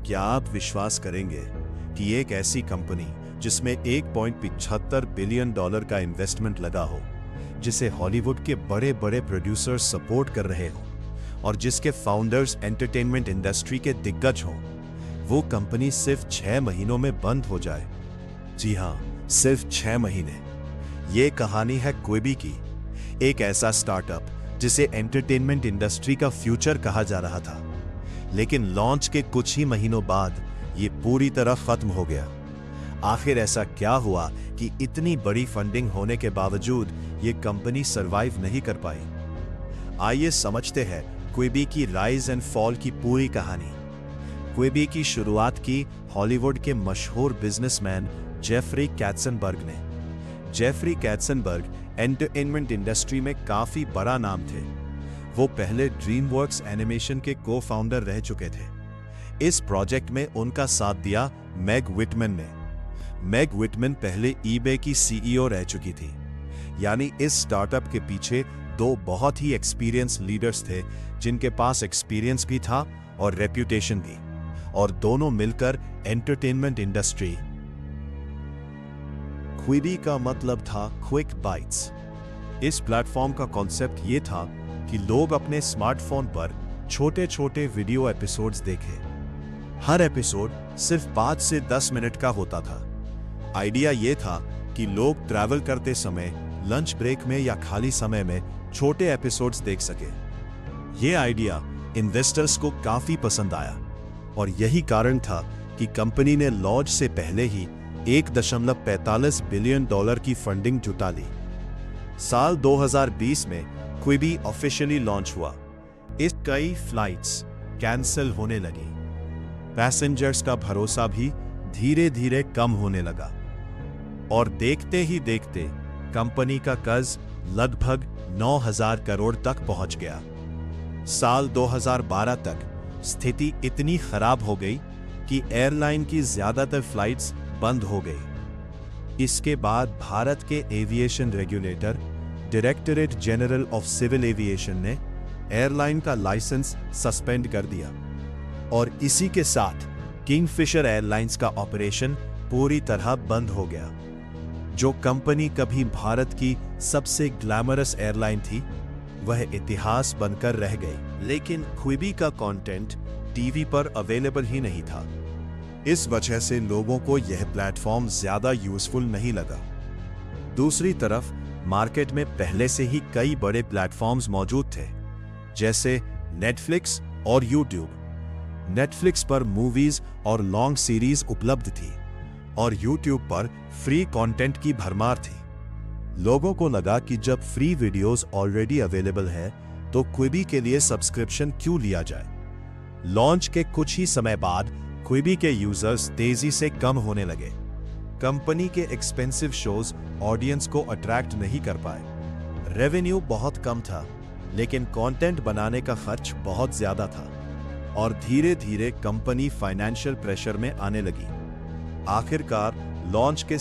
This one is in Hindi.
क्या आप विश्वास करेंगे कि एक ऐसी कंपनी जिसमें 1.75 बिलियन डॉलर का इन्वेस्टमेंट लगा हो, जिसे हॉलीवुड के बड़े बड़े प्रोड्यूसर्स सपोर्ट कर रहे हो और जिसके फाउंडर्स एंटरटेनमेंट इंडस्ट्री के दिग्गज हो, वो कंपनी सिर्फ 6 महीनों में बंद हो जाए? जी हां, सिर्फ 6 महीने। ये कहानी है क्विबी की, एक ऐसा स्टार्टअप जिसे एंटरटेनमेंट इंडस्ट्री का फ्यूचर कहा जा रहा था, लेकिन लॉन्च के कुछ ही महीनों बाद ये पूरी तरह खत्म हो गया। आखिर ऐसा क्या हुआ कि इतनी बड़ी फंडिंग होने के बावजूद ये कंपनी सरवाइव नहीं कर पाई? आइए समझते हैं क्विबी की राइज एंड फॉल की पूरी कहानी। क्विबी की शुरुआत की हॉलीवुड के मशहूर बिजनेसमैन जेफरी कैत्zenberg ने। जेफरी कैत्zenberg एंटरटेनमेंट इंडस्ट्री में काफी बड़ा नाम थे। वो पहले ड्रीमवर्क्स एनिमेशन के को फाउंडर रह चुके थे। इस प्रोजेक्ट में उनका साथ दिया मेग विटमैन ने। मेग विटमैन पहले ईबे की सीईओ रह चुकी थी। यानी इस स्टार्टअप के पीछे दो बहुत ही एक्सपीरियंस लीडर्स थे, जिनके पास एक्सपीरियंस भी था और रेप्यूटेशन भी, और दोनों मिलकर एंटरटेनमेंट इंडस्ट्री। क्विबी का मतलब था क्विक बाइट्स। इस प्लेटफॉर्म का कॉन्सेप्ट ये था कि लोग अपने स्मार्टफोन पर छोटे छोटे वीडियो एपिसोड्स देखें। हर एपिसोड सिर्फ 5 से 10 मिनट का होता था। आइडिया ये था कि लोग ट्रैवल करते समय, लंच ब्रेक में या खाली समय में छोटे एपिसोड्स देख सके। ये आइडिया इन्वेस्टर्स को काफी पसंद आया और यही कारण था कि कंपनी ने लॉन्च से पहले ही 1.45 बिलियन डॉलर की फंडिंग जुटा ली। साल 2020 में क्विबी ऑफिशियली लॉन्च हुआ। इस कई फ्लाइट्स कैंसिल होने लगी। पैसेंजर्स का भरोसा भी धीरे धीरे कम होने लगा और देखते ही देखते कंपनी का कर्ज लगभग 9,000 करोड़ तक पहुंच गया। साल 2012 तक स्थिति इतनी खराब हो गई कि एयरलाइन की ज्यादातर फ्लाइट्स बंद हो गई। इसके बाद भारत के aviation regulator directorate general of civil aviation ने एयरलाइन का लाइसेंस सस्पेंड कर दिया और इसी के साथ किंगफिशर एयरलाइंस का ऑपरेशन पूरी तरह बंद हो गया। जो कंपनी कभी भारत की सबसे ग्लैमरस एयरलाइन थी, वह इतिहास बनकर रह गई। लेकिन क्विबी का कंटेंट टीवी पर अवेलेबल ही नहीं था। इस वजह से लोगों को यह प्लेटफॉर्म ज्यादा यूजफुल नहीं लगा। दूसरी तरफ मार्केट में पहले से ही कई बड़े प्लेटफॉर्म्स मौजूद थे, जैसे नेटफ्लिक्स और यूट्यूब। नेटफ्लिक्स पर मूवीज और लॉन्ग सीरीज उपलब्ध थी और यूट्यूब पर फ्री कंटेंट की भरमार थी। लोगों को लगा कि जब फ्री वीडियोस ऑलरेडी अवेलेबल है, तो क्विबी के लिए सब्सक्रिप्शन क्यों लिया जाए। लॉन्च के कुछ ही समय बाद क्विबी के यूजर्स तेजी से कम होने लगे। कंपनी के एक्सपेंसिव शोज ऑडियंस को अट्रैक्ट नहीं कर पाए। रेवेन्यू बहुत कम था, लेकिन कंटेंट बनाने का खर्च बहुत ज्यादा था और धीरे धीरे कंपनी फाइनेंशियल प्रेशर में आने लगी। आखिरकार लॉन्च के